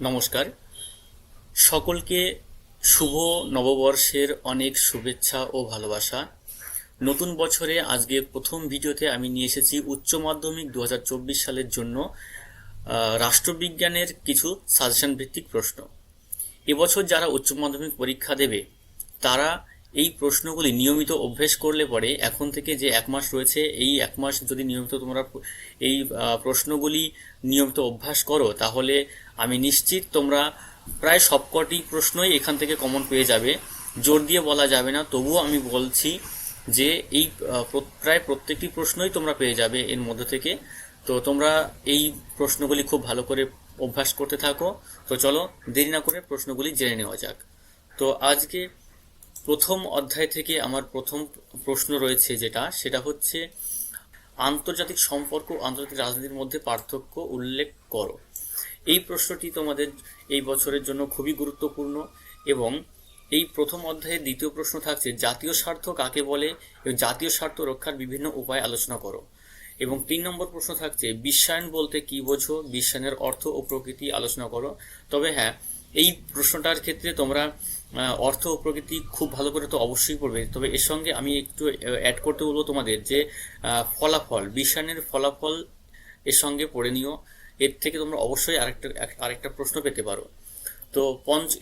নমস্কার সকলকে। শুভ নববর্ষের অনেক শুভেচ্ছা ও ভালোবাসা। নতুন বছরে আজকে প্রথম ভিডিওতে আমি নিয়ে এসেছি উচ্চ মাধ্যমিক 2024 সালের জন্য রাষ্ট্রবিজ্ঞানের কিছু সাজেশন ভিত্তিক প্রশ্ন। এবছর যারা উচ্চ মাধ্যমিক পরীক্ষা দেবে তারা এই প্রশ্নগুলি নিয়মিত অভ্যেস করলে পরে এখন থেকে যে এক মাস রয়েছে, এই এক মাস যদি নিয়মিত তোমরা এই প্রশ্নগুলি নিয়মিত অভ্যাস করো তাহলে আমি নিশ্চিত তোমরা প্রায় সবকটি প্রশ্নই এখান থেকে কমন পেয়ে যাবে। জোর দিয়ে বলা যাবে না, তবুও আমি বলছি যে এই প্রায় প্রত্যেকটি প্রশ্নই তোমরা পেয়ে যাবে এর মধ্যে থেকে। তো তোমরা এই প্রশ্নগুলি খুব ভালো করে অভ্যাস করতে থাকো। তো চলো দেরি না করে প্রশ্নগুলি জেনে নেওয়া যাক। তো আজকে প্রথম অধ্যায় থেকে আমার প্রথম প্রশ্ন রয়েছে, সেটা হচ্ছে আন্তর্জাতিক সম্পর্ক ও আন্তর্জাতিক রাজনীতির মধ্যে পার্থক্য উল্লেখ করো। এই প্রশ্নটি তোমাদের এই বছরের জন্য খুবই গুরুত্বপূর্ণ। এবং এই প্রথম অধ্যায়ের দ্বিতীয় প্রশ্ন থাকছে জাতীয় স্বার্থ কাকে বলে এবং জাতীয় স্বার্থ রক্ষার বিভিন্ন উপায় আলোচনা করো। এবং 3 নম্বর প্রশ্ন থাকছে বিশ্বায়ন বলতে কি বোঝো, বিশ্বায়নের অর্থ ও প্রকৃতি আলোচনা করো। তবে হ্যাঁ, এই প্রশ্নটার ক্ষেত্রে তোমরা অর্থ ও প্রকৃতি খুব ভালো করে তো অবশ্যই পড়বে, তবে এর সঙ্গে আমি একটু অ্যাড করতে বলবো তোমাদের যে ফলাফল, বিশ্বায়নের ফলাফল এর সঙ্গে পড়ে নিও। এর থেকে তোমরা অবশ্যই আরেকটা প্রশ্ন পেতে পারো। তো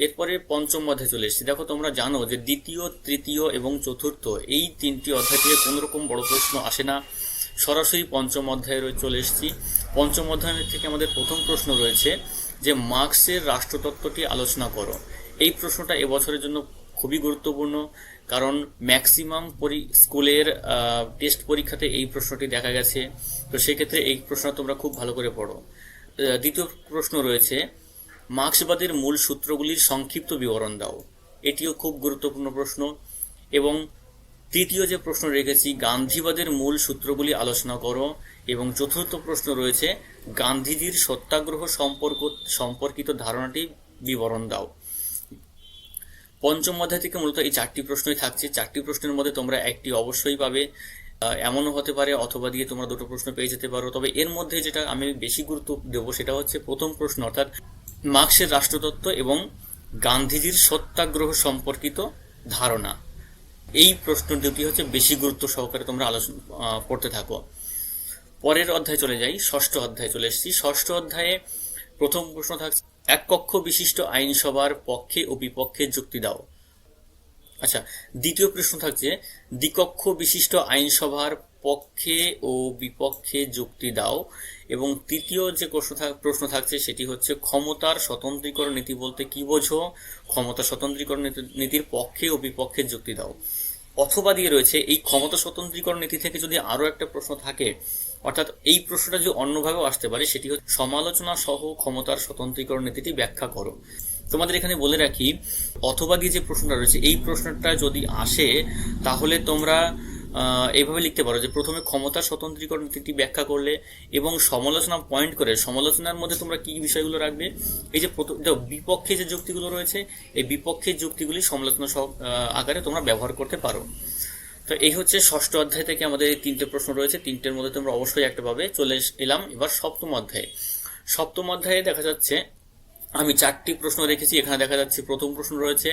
এরপরে পঞ্চম অধ্যায় চলে এসেছি। দেখো তোমরা জানো যে দ্বিতীয়, তৃতীয় এবং চতুর্থ এই 3টি অধ্যায় থেকে কোনো রকম বড় প্রশ্ন আসে না, সরাসরি পঞ্চম অধ্যায়ে চলে এসেছি। পঞ্চম অধ্যায় থেকে আমাদের প্রথম প্রশ্ন রয়েছে যে মার্ক্সের রাষ্ট্রতত্ত্বটি আলোচনা করো। এই প্রশ্নটা এবছরের জন্য খুবই গুরুত্বপূর্ণ, কারণ ম্যাক্সিমাম স্কুলের টেস্ট পরীক্ষাতে এই প্রশ্নটি দেখা গেছে। তো সেক্ষেত্রে এই প্রশ্নটা তোমরা খুব ভালো করে পড়ো। দ্বিতীয় প্রশ্ন রয়েছে মার্ক্সবাদের মূল সূত্রগুলির সংক্ষিপ্ত বিবরণ দাও। এটিও খুব গুরুত্বপূর্ণ প্রশ্ন। এবং তৃতীয় যে প্রশ্ন রেখেছি গান্ধীবাদের মূল সূত্রগুলি আলোচনা করো। এবং চতুর্থ প্রশ্ন রয়েছে গান্ধীজির সত্যাগ্রহ সম্পর্কিত ধারণাটি বিবরণ দাও। পঞ্চম অধ্যায় থেকে মূলত এই 4টি প্রশ্নই থাকছে। 4টি প্রশ্নের মধ্যে তোমরা একটি অবশ্যই পাবে, এমনও হতে পারে অথবা দিয়ে তোমরা দুটো প্রশ্ন পেয়ে যেতে পারো। তবে এর মধ্যে যেটা আমি বেশি গুরুত্ব দেবো সেটা হচ্ছে প্রথম প্রশ্ন, অর্থাৎ মার্ক্সের রাষ্ট্রতত্ত্ব এবং গান্ধীজির সত্যাগ্রহ সম্পর্কিত ধারণা। এই প্রশ্ন দুটি হচ্ছে বেশি গুরুত্ব সহকারে তোমরা পড়তে থাকো। পরের অধ্যায় চলে যাই, ষষ্ঠ অধ্যায় চলে এসেছি। ষষ্ঠ অধ্যায়ে প্রথম প্রশ্ন থাকছে এক কক্ষ বিশিষ্ট আইনসভার পক্ষে ও বিপক্ষে যুক্তি দাও। আচ্ছা, দ্বিতীয় প্রশ্ন থাকছে দ্বিকক্ষ বিশিষ্ট আইনসভার পক্ষে ও বিপক্ষে যুক্তি দাও। এবং তৃতীয় যে প্রশ্ন থাকছে সেটি হচ্ছে ক্ষমতার স্বতন্ত্রীকরণ নীতি বলতে কি বোঝো, ক্ষমতা স্বতন্ত্রীকরণ নীতির পক্ষে ও বিপক্ষে যুক্তি দাও। অথবা দিয়ে রয়েছে এই ক্ষমতা স্বতন্ত্রীকরণ নীতি থেকে যদি আরো একটা প্রশ্ন থাকে, অর্থাৎ এই প্রশ্নটা যদি অন্যভাবেও আসতে পারে, সেটি হচ্ছে সমালোচনা সহ ক্ষমতার স্বতন্ত্রীকরণ নীতিটি ব্যাখ্যা করো। তোমাদের এখানে বলে রাখি অথবা দিয়ে যে প্রশ্নটা রয়েছে এই প্রশ্নটা যদি আসে তাহলে তোমরা এইভাবে লিখতে পারো যে প্রথমে ক্ষমতার স্বতন্ত্রীকরণ নীতিটি ব্যাখ্যা করলে এবং সমালোচনা পয়েন্ট করে সমালোচনার মধ্যে তোমরা কি বিষয়গুলো রাখবে। এই যে বিপক্ষে যে যুক্তিগুলো রয়েছে এই বিপক্ষের যুক্তিগুলি সমালোচনা আকারে তোমরা ব্যবহার করতে পারো। তো এই হচ্ছে ষষ্ঠ অধ্যায় থেকে আমাদের এই 3টে প্রশ্ন রয়েছে। 3টের মধ্যে তোমরা অবশ্যই একটা পাবে। চলে এলাম এবার সপ্তম অধ্যায়ে। সপ্তম অধ্যায়ে দেখা যাচ্ছে আমি 4টি প্রশ্ন রেখেছি। এখানে দেখা যাচ্ছে প্রথম প্রশ্ন রয়েছে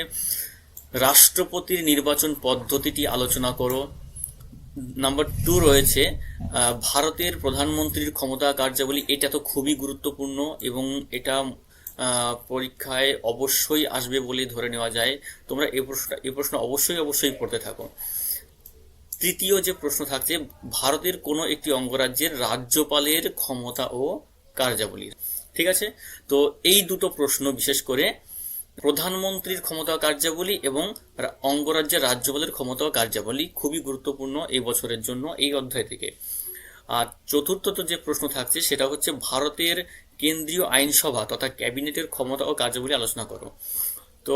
রাষ্ট্রপতির নির্বাচন পদ্ধতিটি আলোচনা করো। নাম্বার 2 রয়েছে ভারতের প্রধানমন্ত্রীর ক্ষমতা কার্যাবলী। এটা তো খুবই গুরুত্বপূর্ণ এবং এটা পরীক্ষায় অবশ্যই আসবে বলে ধরে নেওয়া যায়। তোমরা এই প্রশ্ন অবশ্যই পড়তে থাকো। তৃতীয় যে প্রশ্ন থাকছে ভারতের কোনো একটি অঙ্গরাজ্যের রাজ্যপালের ক্ষমতা ও কার্যাবলী। ঠিক আছে, তো এই দুটো প্রশ্ন বিশেষ করে প্রধানমন্ত্রীর ক্ষমতা ও কার্যাবলী এবং অঙ্গরাজ্যের রাজ্যপালের ক্ষমতা ও কার্যাবলী খুবই গুরুত্বপূর্ণ এই বছরের জন্য এই অধ্যায় থেকে। আর চতুর্থ যে প্রশ্ন থাকছে সেটা হচ্ছে ভারতের কেন্দ্রীয় আইনসভা তথা ক্যাবিনেটের ক্ষমতা ও কার্যাবলী আলোচনা করো। তো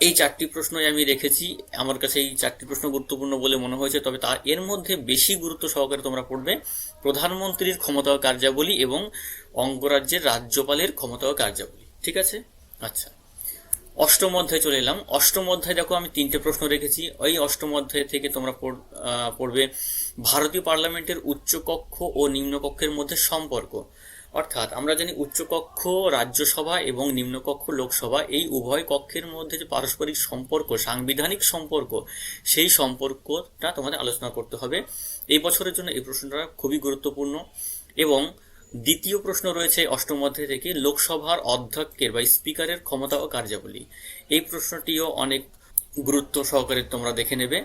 এই 4টি প্রশ্নই আমি রেখেছি। আমার কাছে এই 4টি প্রশ্ন গুরুত্বপূর্ণ বলে মনে হয়েছে। তবে এর মধ্যে বেশি গুরুত্ব সহকারে তোমরা পড়বে প্রধানমন্ত্রীর ক্ষমতা ও কার্যাবলী এবং অঙ্গরাজ্যের রাজ্যপালের ক্ষমতা ও কার্যাবলী। ঠিক আছে, আচ্ছা অষ্টম অধ্যায় চলে এলাম। অষ্টম অধ্যায় দেখো আমি 3টে প্রশ্ন রেখেছি। ওই অষ্টম অধ্যায় থেকে তোমরা পড়বে ভারতীয় পার্লামেন্টের উচ্চকক্ষ ও নিম্নকক্ষের মধ্যে সম্পর্ক। অর্থাৎ আমরা জানি উচ্চকক্ষ রাজ্যসভা এবং নিম্নকক্ষ লোকসভা এই উভয় কক্ষের মধ্যে যে পারস্পরিক সম্পর্ক, সাংবিধানিক সম্পর্ক, সেই সম্পর্কটা তোমাদের আলোচনা করতে হবে। এই বছরের জন্য এই প্রশ্নটা খুবই গুরুত্বপূর্ণ। এবং দ্বিতীয় প্রশ্ন রয়েছে অষ্টম অধ্যায় থেকে, লোকসভার অধ্যক্ষের বা স্পিকারের ক্ষমতা ও কার্যাবলী। এই প্রশ্নটিও অনেক গুরুত্ব সহকারে তোমরা দেখে নেবে।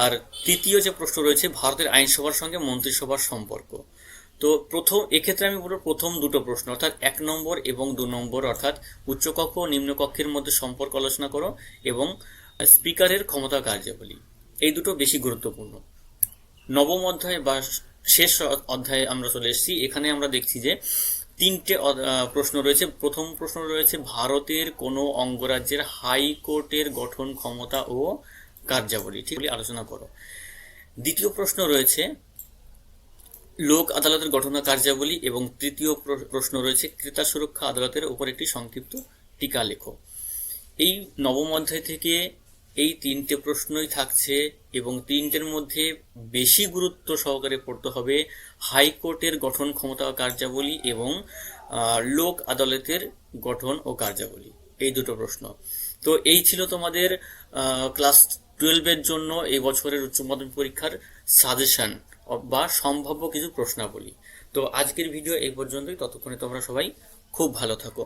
আর তৃতীয় যে প্রশ্ন রয়েছে, ভারতের আইনসভার সঙ্গে মন্ত্রিসভার সম্পর্ক। তো এক্ষেত্রে আমি বলবো প্রথম দুটো প্রশ্ন অর্থাৎ 1 নম্বর এবং 2 নম্বর অর্থাৎ উচ্চকক্ষ ও নিম্নকক্ষের মধ্যে সম্পর্ক আলোচনা করো এবং স্পিকারের ক্ষমতা কার্যাবলী, এই দুটো বেশি গুরুত্বপূর্ণ। নবম অধ্যায় বা শেষ অধ্যায়ে আমরা চলে এসেছি। এখানে আমরা দেখছি যে 3টে প্রশ্ন রয়েছে। প্রথম প্রশ্ন রয়েছে ভারতের কোনো অঙ্গরাজ্যের হাইকোর্টের গঠন, ক্ষমতা ও কার্যাবলী, ঠিক আলোচনা করো। দ্বিতীয় প্রশ্ন রয়েছে লোক আদালতের গঠন ও কার্যাবলী এবং তৃতীয় প্রশ্ন রয়েছে ক্রেতা সুরক্ষা আদালতের উপর একটি সংক্ষিপ্ত টিকা লেখো। এই নবম অধ্যায় থেকে এই 3টে প্রশ্নই থাকছে এবং 3টের মধ্যে বেশি গুরুত্ব সহকারে পড়তে হবে হাইকোর্টের গঠন, ক্ষমতা ও কার্যাবলী এবং লোক আদালতের গঠন ও কার্যাবলী, এই দুটো প্রশ্ন। তো এই ছিল তোমাদের ক্লাস 12-এর জন্য এই বছরের উচ্চ মাধ্যমিক পরীক্ষার সাজেশন বা সম্ভাব্য কিছু প্রশ্নাবলী। তো আজকের ভিডিও এই পর্যন্তই। ততক্ষণে তোমরা সবাই খুব ভালো থাকো।